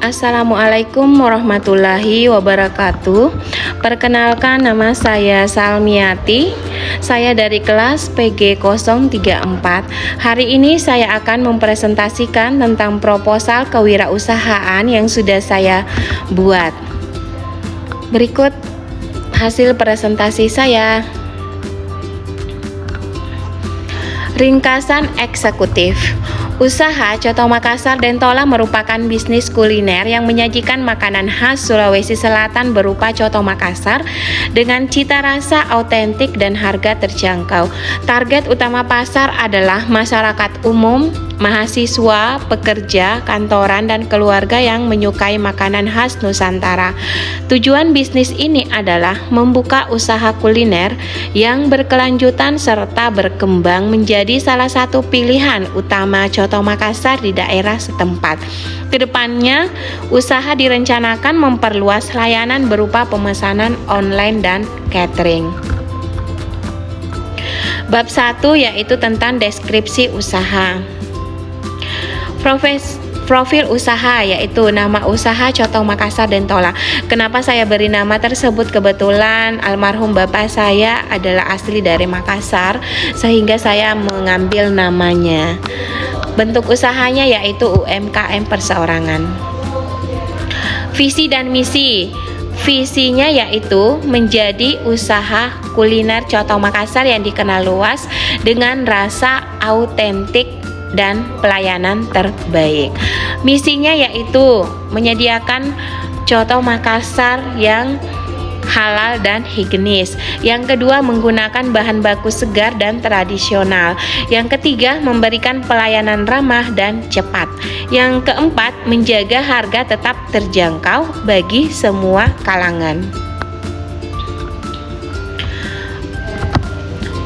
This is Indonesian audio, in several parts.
Assalamualaikum warahmatullahi wabarakatuh. Perkenalkan, nama saya Salmiati. Saya dari kelas PG 034. Hari ini saya akan mempresentasikan tentang proposal kewirausahaan yang sudah saya buat. Berikut hasil presentasi saya. Ringkasan eksekutif. Usaha Coto Makassar Dentola merupakan bisnis kuliner yang menyajikan makanan khas Sulawesi Selatan berupa coto Makassar dengan cita rasa autentik dan harga terjangkau. Target utama pasar adalah masyarakat umum, mahasiswa, pekerja, kantoran, dan keluarga yang menyukai makanan khas Nusantara. Tujuan bisnis ini adalah membuka usaha kuliner yang berkelanjutan serta berkembang menjadi salah satu pilihan utama Coto Makassar di daerah setempat. Kedepannya, usaha direncanakan memperluas layanan berupa pemesanan online dan catering. Bab 1 yaitu tentang deskripsi usaha. Profil usaha yaitu nama usaha Coto Makassar Dentola. Kenapa saya beri nama tersebut? Kebetulan almarhum bapak saya adalah asli dari Makassar, sehingga saya mengambil namanya. Bentuk usahanya yaitu UMKM perseorangan. Visi dan misi. Visinya yaitu menjadi usaha kuliner Coto Makassar yang dikenal luas dengan rasa autentik dan pelayanan terbaik. Misinya yaitu menyediakan Coto Makassar yang halal dan higienis. Yang kedua, menggunakan bahan baku segar dan tradisional. Yang ketiga, memberikan pelayanan ramah dan cepat. Yang keempat, menjaga harga tetap terjangkau bagi semua kalangan.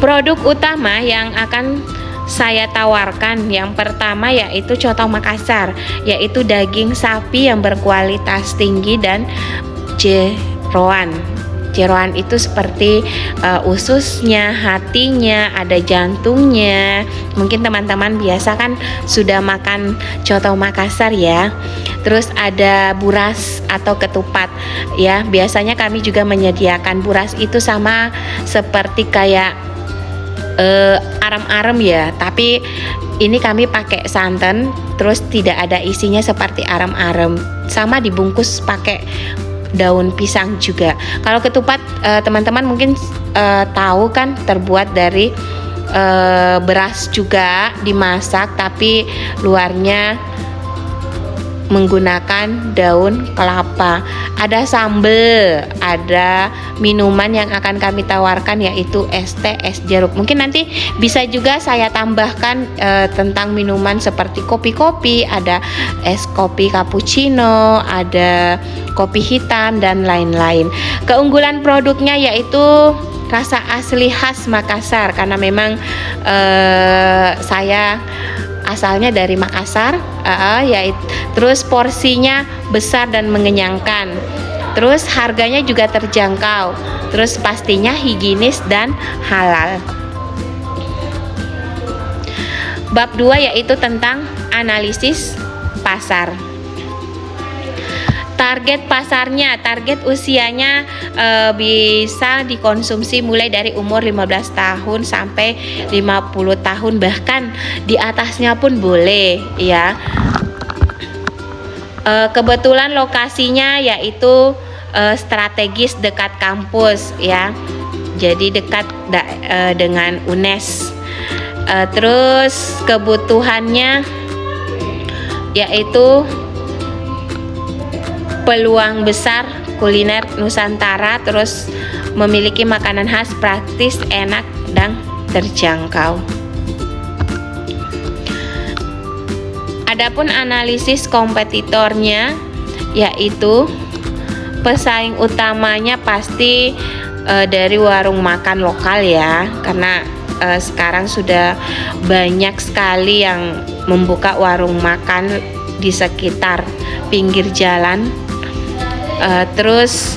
Produk utama yang akan saya tawarkan yang pertama yaitu Coto Makassar, yaitu daging sapi yang berkualitas tinggi dan jeroan. Jeroan itu seperti ususnya, hatinya, ada jantungnya. Mungkin teman-teman biasa kan sudah makan Coto Makassar ya. Terus ada buras atau ketupat ya. Biasanya kami juga menyediakan buras itu sama seperti kayak arem-arem ya, tapi ini kami pakai santan, terus tidak ada isinya seperti arem-arem, sama dibungkus pakai daun pisang juga. Kalau ketupat teman-teman mungkin tahu kan terbuat dari beras juga dimasak, tapi luarnya menggunakan daun kelapa. Ada sambal, ada minuman yang akan kami tawarkan yaitu es teh, es jeruk. Mungkin nanti bisa juga saya tambahkan tentang minuman seperti kopi-kopi, ada es kopi cappuccino, ada kopi hitam dan lain-lain. Keunggulan produknya yaitu rasa asli khas Makassar, karena memang saya asalnya dari Makassar, terus porsinya besar dan mengenyangkan, terus harganya juga terjangkau, terus pastinya higienis dan halal. Bab 2 yaitu tentang analisis pasar. Target pasarnya, target usianya bisa dikonsumsi mulai dari umur 15 tahun sampai 50 tahun, bahkan di atasnya pun boleh ya. Kebetulan lokasinya yaitu strategis dekat kampus ya. Jadi dekat dengan UNES. Terus kebutuhannya yaitu peluang besar kuliner Nusantara, terus memiliki makanan khas praktis, enak, dan terjangkau. Adapun analisis kompetitornya yaitu pesaing utamanya pasti dari warung makan lokal ya, karena sekarang sudah banyak sekali yang membuka warung makan di sekitar pinggir jalan. Terus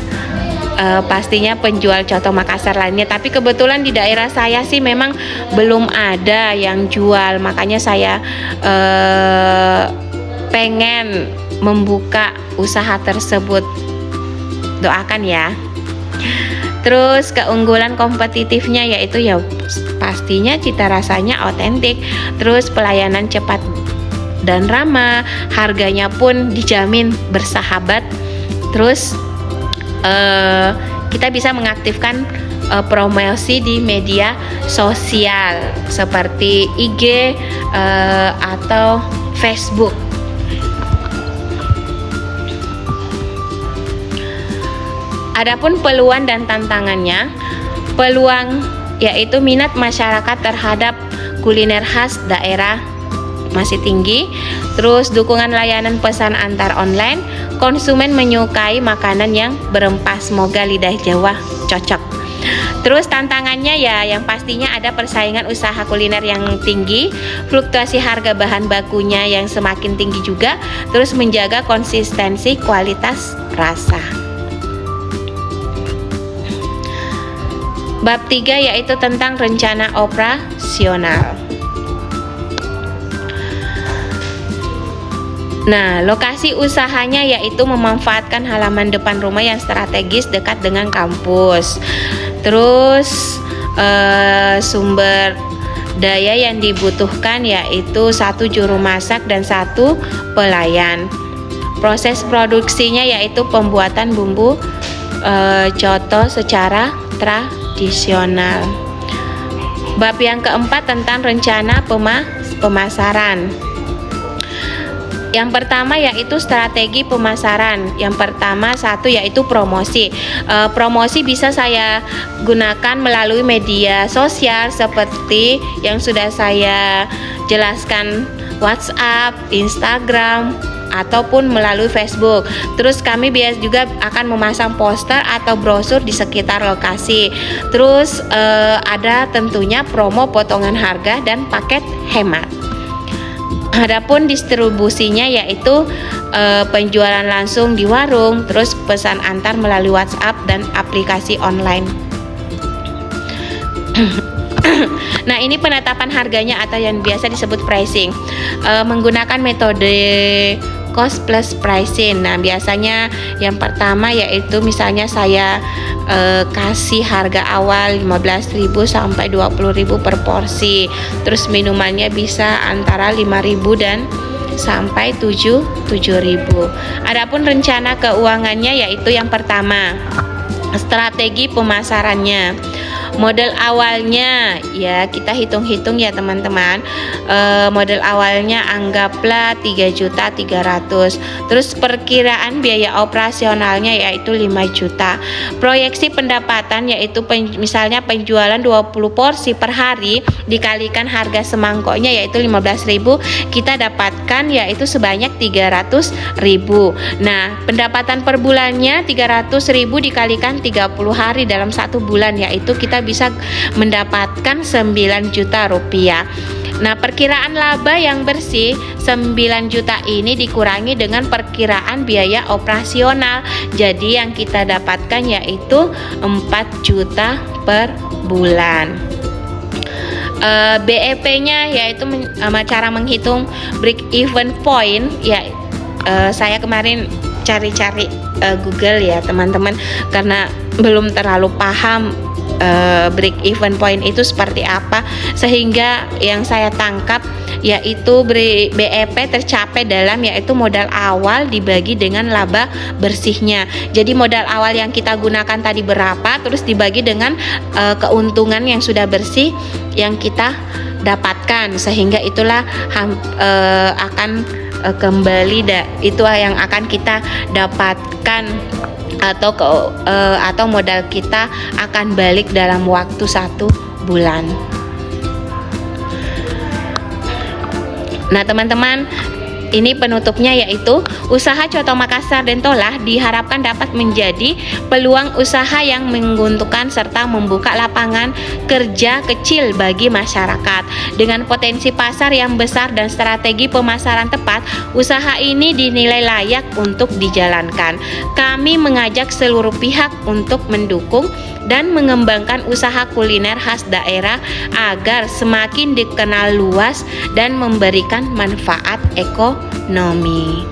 pastinya penjual Coto Makassar lainnya, tapi kebetulan di daerah saya sih memang belum ada yang jual, makanya saya pengen membuka usaha tersebut. Doakan ya. Terus keunggulan kompetitifnya yaitu ya pastinya cita rasanya otentik, terus pelayanan cepat dan ramah, harganya pun dijamin bersahabat. Terus kita bisa mengaktifkan promosi di media sosial seperti IG atau Facebook. Adapun peluang dan tantangannya, peluang yaitu minat masyarakat terhadap kuliner khas daerah masih tinggi. Terus dukungan layanan pesan antar online, konsumen menyukai makanan yang berempah, semoga lidah Jawa cocok. Terus tantangannya ya yang pastinya ada persaingan usaha kuliner yang tinggi, fluktuasi harga bahan bakunya yang semakin tinggi juga, terus menjaga konsistensi kualitas rasa. Bab 3 yaitu tentang rencana operasional. Nah, lokasi usahanya yaitu memanfaatkan halaman depan rumah yang strategis dekat dengan kampus. Terus sumber daya yang dibutuhkan yaitu 1 juru masak dan 1 pelayan. Proses produksinya yaitu pembuatan bumbu coto secara tradisional. Bab yang keempat tentang rencana pemasaran. Yang pertama yaitu strategi pemasaran. Yang pertama satu yaitu promosi. Promosi bisa saya gunakan melalui media sosial seperti yang sudah saya jelaskan, WhatsApp, Instagram, ataupun melalui Facebook. Terus kami biasa juga akan memasang poster atau brosur di sekitar lokasi. Terus ada tentunya promo potongan harga dan paket hemat. Adapun distribusinya yaitu penjualan langsung di warung, terus pesan antar melalui WhatsApp dan aplikasi online. Nah, ini penetapan harganya atau yang biasa disebut pricing, menggunakan metode cost plus pricing. Nah, biasanya yang pertama yaitu misalnya saya kasih harga awal 15.000 sampai 20.000 per porsi. Terus minumannya bisa antara 5.000 dan sampai 7.000. Adapun rencana keuangannya yaitu yang pertama, strategi pemasarannya. Modal awalnya ya kita hitung-hitung ya teman-teman. Modal awalnya anggaplah 3.300.000. Terus perkiraan biaya operasionalnya yaitu 5 juta. Proyeksi pendapatan yaitu misalnya penjualan 20 porsi per hari dikalikan harga semangkoknya yaitu 15.000, kita dapatkan yaitu sebanyak 300.000. Nah, pendapatan per bulannya 300.000 dikalikan 30 hari dalam 1 bulan yaitu kita bisa mendapatkan 9 juta rupiah. Nah, perkiraan laba yang bersih 9 juta ini dikurangi dengan perkiraan biaya operasional. Jadi yang kita dapatkan yaitu 4 juta per bulan. BEP-nya yaitu cara menghitung break even point ya. Saya kemarin cari-cari Google ya teman-teman, karena belum terlalu paham break even point itu seperti apa, sehingga yang saya tangkap yaitu BEP tercapai dalam yaitu modal awal dibagi dengan laba bersihnya. Jadi modal awal yang kita gunakan tadi berapa, terus dibagi dengan keuntungan yang sudah bersih yang kita dapatkan, sehingga itulah akan kembali itu yang akan kita dapatkan atau modal kita akan balik dalam waktu 1 bulan. Nah teman-teman, ini penutupnya yaitu usaha Coto Makassar Dentolah diharapkan dapat menjadi peluang usaha yang menguntungkan serta membuka lapangan kerja kecil bagi masyarakat. Dengan potensi pasar yang besar dan strategi pemasaran tepat, usaha ini dinilai layak untuk dijalankan. Kami mengajak seluruh pihak untuk mendukung dan mengembangkan usaha kuliner khas daerah agar semakin dikenal luas dan memberikan manfaat ekonomi.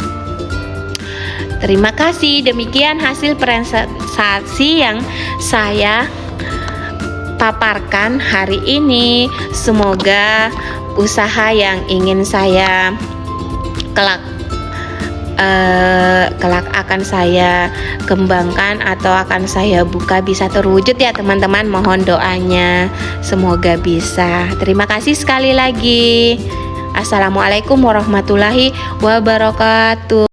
Terima kasih, demikian hasil presentasi yang saya paparkan hari ini. Semoga usaha yang ingin saya kelak akan saya kembangkan atau akan saya buka bisa terwujud ya teman-teman. Mohon doanya, semoga bisa. Terima kasih sekali lagi. Assalamualaikum warahmatullahi wabarakatuh.